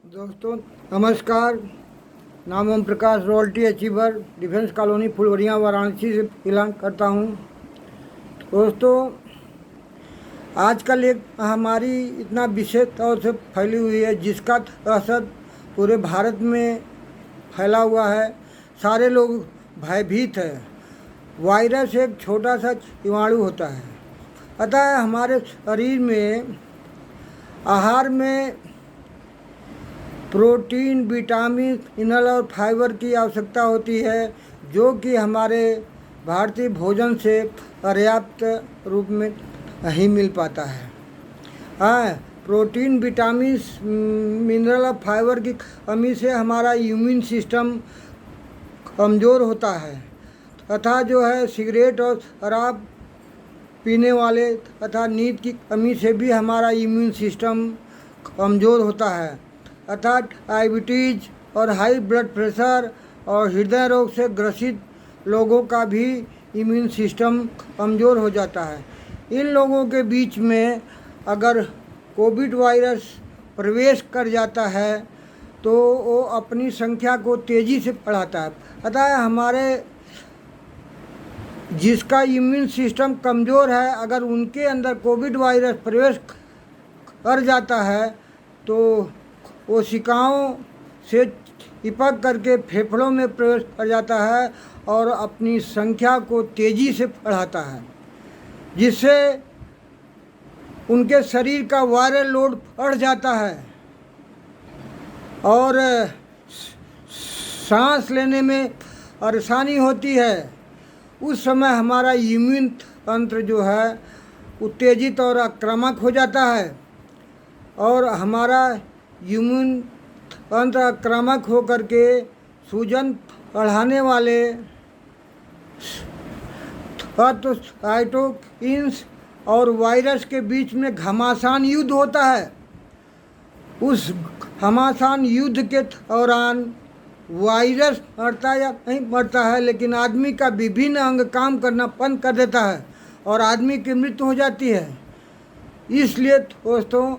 दोस्तों नमस्कार। नाम Om Prakash, royalty achiever, defence colony Phulwaria Varanasi से ऐलान करता हूँ। दोस्तों आजकल एक महामारी इतना विशेष तौर से फैली हुई है जिसका असर पूरे भारत में फैला हुआ है। सारे लोग भयभीत हैं। वायरस एक छोटा सा जीवाणु होता है, अतः हमारे शरीर में आहार में प्रोटीन, विटामिन, मिनरल और फाइबर की आवश्यकता होती है, जो कि हमारे भारतीय भोजन से पर्याप्त रूप में नहीं मिल पाता है। हाँ, प्रोटीन, विटामिन, मिनरल और फाइबर की कमी से हमारा इम्यून सिस्टम कमज़ोर होता है तथा जो है सिगरेट और शराब पीने वाले तथा नींद की कमी से भी हमारा इम्यून सिस्टम कमज़ोर होता है तथा डायबिटीज़ और हाई ब्लड प्रेशर और हृदय रोग से ग्रसित लोगों का भी इम्यून सिस्टम कमज़ोर हो जाता है। इन लोगों के बीच में अगर कोविड वायरस प्रवेश कर जाता है तो वो अपनी संख्या को तेज़ी से बढ़ाता है। अतः हमारे जिसका इम्यून सिस्टम कमज़ोर है, अगर उनके अंदर कोविड वायरस प्रवेश कर जाता है तो कोशिकाओं से चिपक करके फेफड़ों में प्रवेश कर जाता है और अपनी संख्या को तेज़ी से बढ़ाता है, जिससे उनके शरीर का वायरल लोड बढ़ जाता है और सांस लेने में परेशानी होती है। उस समय हमारा इम्यून तंत्र जो है उत्तेजित और आक्रामक हो जाता है और हमारा इम्यून तंत्र आक्रामक होकर के सूजन बढ़ाने वाले तत्व साइटोकिन्स और वायरस के बीच में घमासान युद्ध होता है। उस घमासान युद्ध के दौरान वायरस मरता या नहीं मरता है, लेकिन आदमी का विभिन्न अंग काम करना बंद कर देता है और आदमी की मृत्यु हो जाती है। इसलिए दोस्तों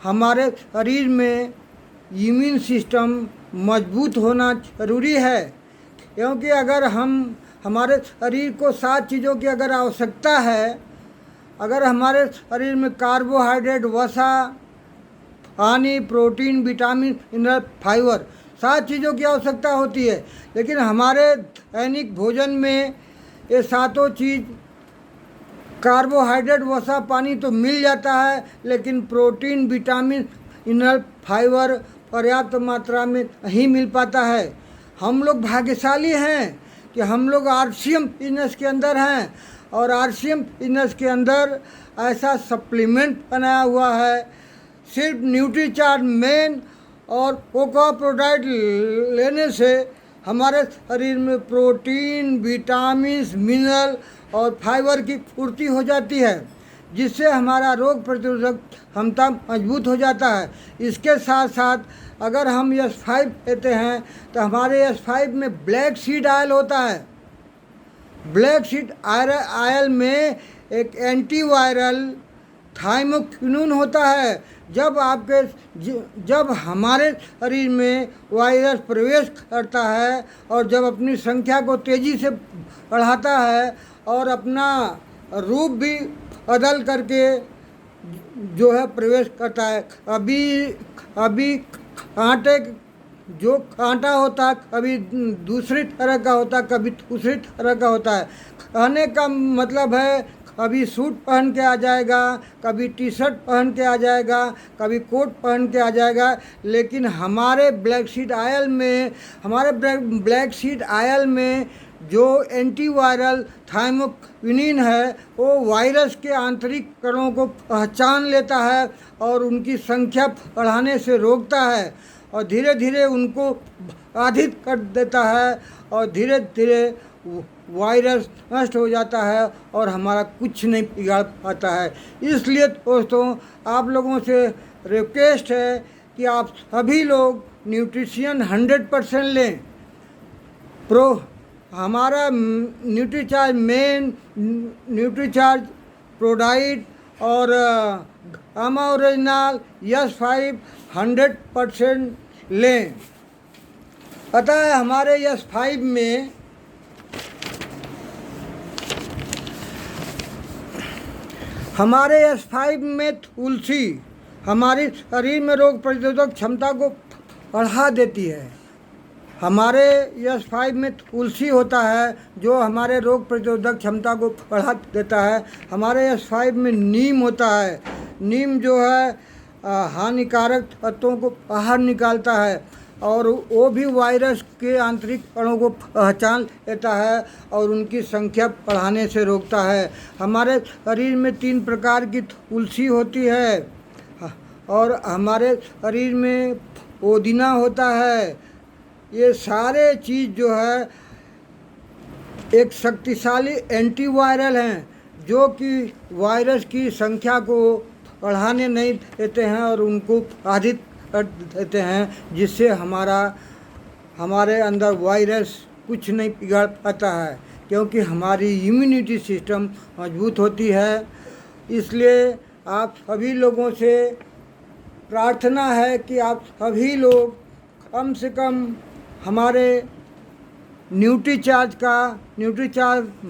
हमारे शरीर में इम्यून सिस्टम मजबूत होना ज़रूरी है, क्योंकि अगर हमारे शरीर को 7 चीज़ों की अगर आवश्यकता है, अगर हमारे शरीर में कार्बोहाइड्रेट, वसा, पानी, प्रोटीन, विटामिन, मिनरल, फाइबर 7 चीज़ों की आवश्यकता होती है, लेकिन हमारे दैनिक भोजन में ये सातों चीज़ कार्बोहाइड्रेट, वसा, पानी तो मिल जाता है, लेकिन प्रोटीन, विटामिन, मिनरल, फाइबर पर्याप्त मात्रा में नहीं मिल पाता है। हम लोग भाग्यशाली हैं कि हम लोग आरसीएम बिजनेस के अंदर हैं और आरसीएम बिजनेस के अंदर ऐसा सप्लीमेंट बनाया हुआ है। सिर्फ न्यूट्रीचार्ज मेन और कोकोआ प्रोडाक्ट लेने से हमारे शरीर में प्रोटीन, विटामिन, मिनरल और फाइबर की पूर्ति हो जाती है, जिससे हमारा रोग प्रतिरोधक क्षमता मजबूत हो जाता है। इसके साथ साथ अगर हम S5 लेते हैं तो हमारे S5 में ब्लैक सीड ऑयल होता है। ब्लैक सीड ऑयल में एक एंटीवायरल थाइमोक्विनोन होता है। जब हमारे शरीर में वायरस प्रवेश करता है और जब अपनी संख्या को तेज़ी से बढ़ाता है और अपना रूप भी बदल करके जो है प्रवेश करता है। अभी कांटा होता है, कभी दूसरी तरह का होता है, कभी दूसरी तरह का होता है। कहने का मतलब है कभी सूट पहन के आ जाएगा, कभी टी शर्ट पहन के आ जाएगा, कभी कोट पहन के आ जाएगा, लेकिन हमारे ब्लैक सीड ऑयल में जो एंटीवायरल थाइमोक्विनिन है वो वायरस के आंतरिक कणों को पहचान लेता है और उनकी संख्या बढ़ाने से रोकता है और धीरे धीरे उनको बाधित कर देता है और धीरे धीरे वायरस नष्ट हो जाता है और हमारा कुछ नहीं बिगाड़ पाता है। इसलिए दोस्तों आप लोगों से रिक्वेस्ट है कि आप सभी लोग न्यूट्रिशन 100% लें। हमारा न्यूट्रीचार्ज मेन, न्यूट्रीचार्ज प्रोडाइट और गामा ओरिजिनल S5 100% लें। अतः हमारे S5 में तुलसी हमारे शरीर में रोग प्रतिरोधक क्षमता को बढ़ा देती है। हमारे S5 में तुलसी होता है जो हमारे रोग प्रतिरोधक क्षमता को बढ़ा देता है। हमारे S5 में नीम होता है। नीम जो है हानिकारक तत्वों को बाहर निकालता है और वो भी वायरस के आंतरिक कणों को पहचान लेता है और उनकी संख्या बढ़ाने से रोकता है। हमारे शरीर में 3 प्रकार की तुलसी होती है और हमारे शरीर में पुदीना होता है। ये सारे चीज़ जो है एक शक्तिशाली एंटीवायरल हैं जो कि वायरस की संख्या को बढ़ाने नहीं देते हैं और उनको बाधित कर देते हैं, जिससे हमारे अंदर वायरस कुछ नहीं बिगाड़ पाता है, क्योंकि हमारी इम्यूनिटी सिस्टम मजबूत होती है। इसलिए आप सभी लोगों से प्रार्थना है कि आप सभी लोग कम से कम हमारे Nutricharge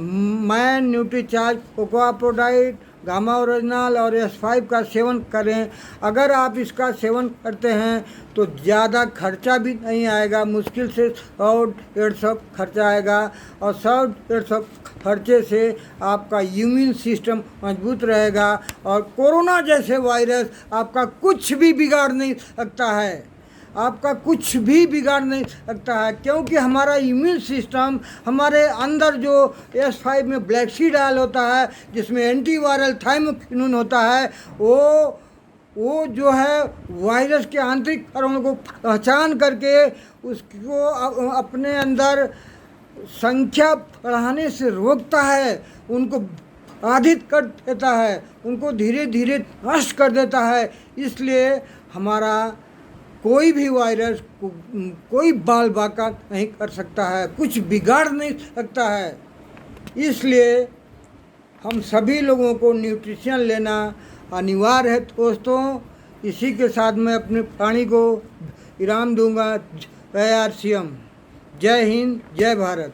man Nutricharge cocoa ProDiet gamma original और S5 का सेवन करें। अगर आप इसका सेवन करते हैं तो ज़्यादा खर्चा भी नहीं आएगा, मुश्किल से 100-150 खर्चा आएगा और 100-150 खर्चे से आपका इम्यून सिस्टम मजबूत रहेगा और कोरोना जैसे वायरस आपका कुछ भी बिगाड़ नहीं सकता है, क्योंकि हमारा इम्यून सिस्टम हमारे अंदर जो S5 में ब्लैक सीड ऑयल होता है जिसमें एंटीवायरल थाइमोकिनोन होता है, वो जो है वायरस के आंतरिक कणों को पहचान करके उसको अपने अंदर संख्या बढ़ाने से रोकता है, उनको बाधित कर देता है, उनको धीरे धीरे नष्ट कर देता है। इसलिए हमारा कोई भी वायरस कोई बाल बाका नहीं कर सकता है, कुछ बिगाड़ नहीं सकता है। इसलिए हम सभी लोगों को न्यूट्रिशन लेना अनिवार्य है दोस्तों। इसी के साथ मैं अपने वाणी को विराम दूंगा। जय RCM, जय हिंद, जय भारत।